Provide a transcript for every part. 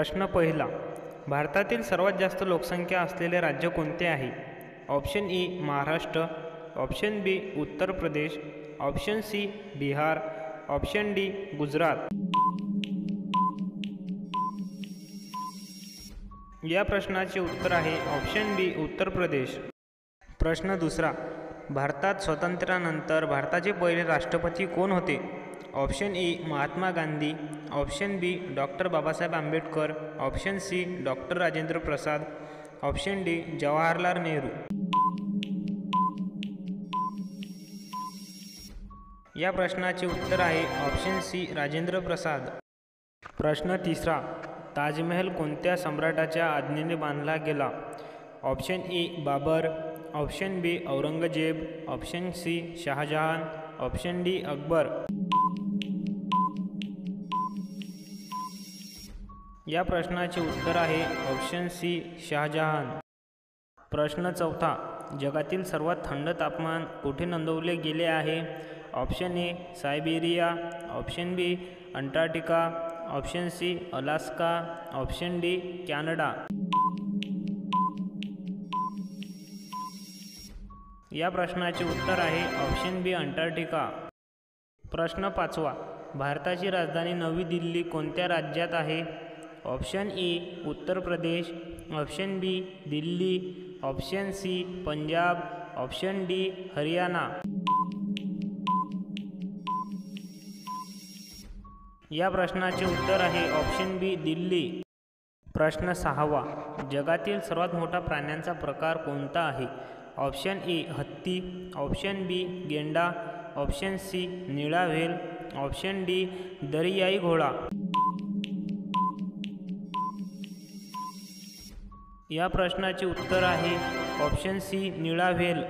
प्रश्न पहिला, भारतातील सर्वात जास्त लोकसंख्या असलेले राज्य कोणते आहे? Option A Maharashtra, option B Uttar Pradesh, option C Bihar, option D Gujarat. या प्रश्नाचे उत्तर आहे ऑप्शन बी उत्तर प्रदेश. प्रश्न दुसरा, भारतात स्वातंत्र्यानंतर भारताचे पहिले राष्ट्रपती कोण होते? Option A Mahatma Gandhi, option B doctor Babasaheb Ambedkar, option C doctor Rajendra Prasad, option D Jawaharlal Nehru. या प्रश्नाचे उत्तर आहे ऑप्शन सी राजेंद्र प्रसाद. प्रश्न तिसरा, ताजमहल कोणत्या सम्राटाच्या आज्ञेने बांधला गेला? Option A Babar, option B Aurangzeb, option C Shahjahan, option D Akbar. या प्रश्नाचे उत्तर आहे ऑप्शन सी शहाजहान. प्रश्न चौथा, जगातील सर्वात थंड तापमान कुठे नोंदवले गेले आहे? Option A Siberia, option B Antarctica, option C Alaska, option D Canada. या प्रश्नाचे उत्तर आहे ऑप्शन बी अंटार्क्टिका. प्रश्न पाचवा, भारताची राजधानी नवी दिल्ली कोणत्या राज्यात आहे? Option A Uttar Pradesh, option B Delhi, option C Punjab, option D Haryana. या प्रश्नाचे उत्तर आहे ऑप्शन बी दिल्ली. प्रश्न सहावा, जगातील सर्वात मोठा प्राण्यांचा प्रकार कोणता आहे? ऑप्शन ए हत्ती, ऑप्शन बी गेंडा, ऑप्शन सी निळा व्हेल, ऑप्शन डी दरियाई घोडा. या प्रश्नाचे उत्तर आहे ऑप्शन सी निळा व्हेल.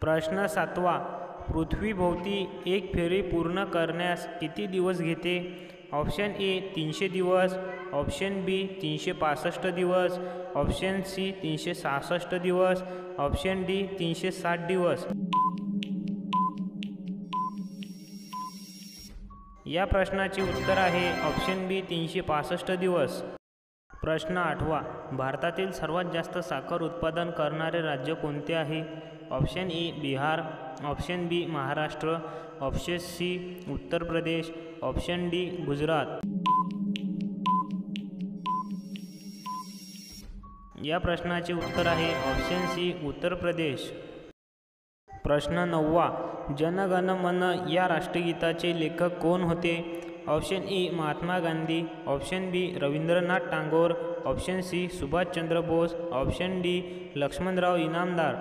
प्रश्न सातवा, पृथ्वीभोवती एक फेरी पूर्ण करण्यास किती दिवस घेते? ऑप्शन ए 300 दिवस, ऑप्शन बी 365 दिवस, ऑप्शन सी 366 दिवस, ऑप्शन डी 360 दिवस. या प्रश्नाचे उत्तर आहे ऑप्शन बी 365 दिवस. प्रश्न आठवा, भारतातील सर्वात जास्त साखर उत्पादन करणारे राज्य कोणते आहे? Option A Bihar, option B Maharashtra, option C Uttar Pradesh, option D Gujarat. या प्रश्नाचे उत्तर आहे ऑप्शन सी उत्तर प्रदेश. प्रश्न नववा, जन गण मन या राष्ट्रगीताचे लेखक कोण होते? Option A Mahatma Gandhi, option B Rabindranath Tagore, option C Subhashchandra Bose, option D Laxmanrao Inamdar.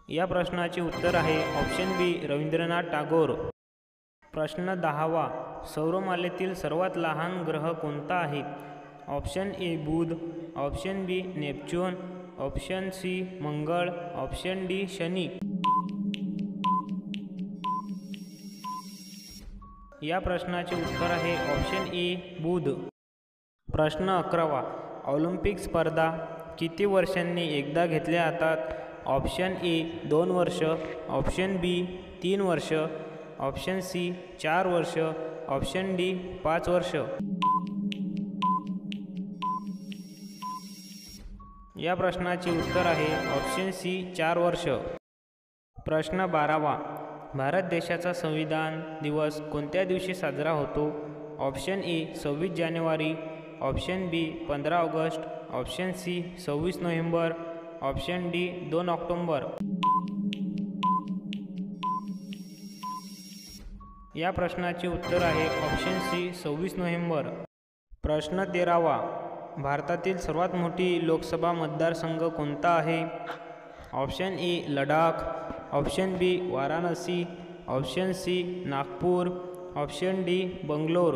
या प्रश्नाचे उत्तर आहे ऑप्शन बी रवींद्रनाथ टागोर. प्रश्न दहावा, सौरमालेतील सर्वात लहान ग्रह कोणता आहे? Option A Budh, option B Neptune, option C Mangal, option D Shani. या प्रश्नाचे उत्तर आहे ऑप्शन ए बुध. प्रश्न 11वा, ऑलिम्पिक स्पर्धा किती वर्षांनी एकदा घेतल्या जातात? ऑप्शन ए 2 वर्ष, ऑप्शन बी 3 वर्ष, ऑप्शन सी 4 वर्ष, ऑप्शन डी 5 वर्ष. या प्रश्नाचे उत्तर आहे ऑप्शन सी 4 वर्ष. प्रश्न 12वा, भारत देशाचा संविधान दिवस कोणत्या दिवशी साजरा होतो? ऑप्शन ए 26 जानेवारी, ऑप्शन बी 15 ऑगस्ट, ऑप्शन सी 26 नोव्हेंबर, ऑप्शन डी 2 ऑक्टोबर. या प्रश्नाचे उत्तर आहे ऑप्शन सी 26 नोव्हेंबर. प्रश्न 13वा, भारतातील सर्वात मोठी लोकसभा मतदारसंघ कोणता आहे? Option A Ladakh, option B Varanasi, option C Nagpur, option D Bangalore.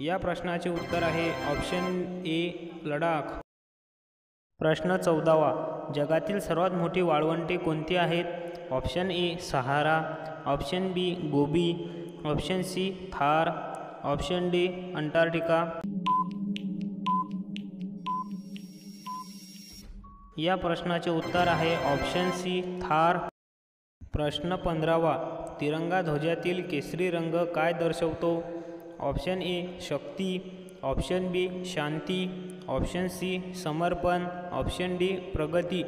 या प्रश्नाचे उत्तर आहे ऑप्शन ए लडाख. प्रश्न 14वा, जगातील सर्वात मोठी वाळवंटे कोणती आहेत? Option A Sahara, option B Gobi, option C Thar, option D Antarctica. या प्रश्नाचे उत्तर आहे ऑप्शन सी थार. प्रश्न 15वा, तिरंगा ध्वजातील केसरी रंग काय दर्शवतो? ऑप्शन ए शक्ती, ऑप्शन बी शांती, ऑप्शन सी समर्पण, ऑप्शन डी प्रगती.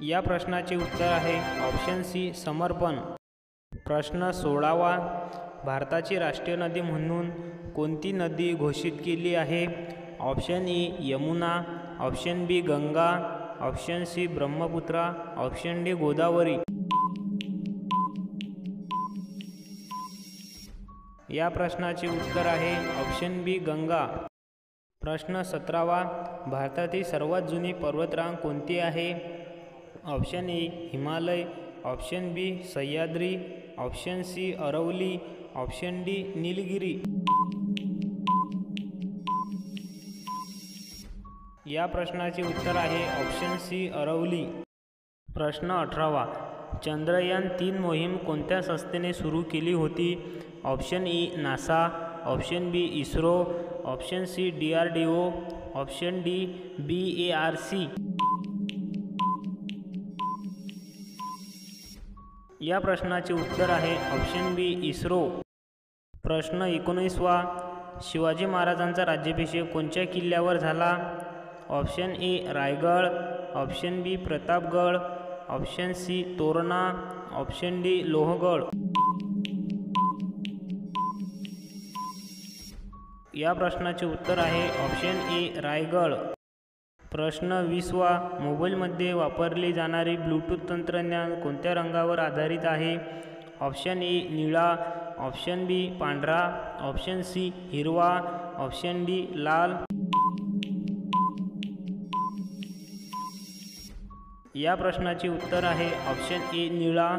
या प्रश्नाचे उत्तर आहे ऑप्शन सी समर्पण. प्रश्न 16वा, भारताची राष्ट्रीय नदी म्हणून कोणती नदी घोषित केली आहे? Option A Yamuna, option B Ganga, option C Brahmaputra, option D Godavari. या प्रश्नाचे उत्तर आहे ऑप्शन बी गंगा. प्रश्न 17वा, भारतातील सर्वात जुनी पर्वतरांग कोणती आहे? Option A Himalaya, option B Sahyadri, option C Aravali, option D Nilgiri. या प्रश्नाचे उत्तर आहे ऑप्शन सी अरवली. प्रश्न 18वा, चंद्रयान 3 मोहीम कोणत्या संस्थेने सुरू केली होती? Option E NASA, option B ISRO, option C DRDO, option D BARC. या प्रश्नाचे उत्तर आहे ऑप्शन बी इस्रो. प्रश्न 19वा, शिवाजी महाराजांचा राज्याभिषेक कोणत्या किल्ल्यावर झाला? Option A Raigad, option B Pratapgad, option C Torna, option D Lohagad. या प्रश्नाचे उत्तर आहे ऑप्शन ए रायगड. प्रश्न 20वा, मोबाईलमध्ये वापरले जाणारे ब्लूटूथ तंत्रज्ञान कोणत्या रंगावर आधारित आहे? ऑप्शन ए निळा, ऑप्शन बी पांढरा, ऑप्शन सी हिरवा, ऑप्शन डी लाल. या प्रश्नाचे उत्तर आहे ऑप्शन ए निळा.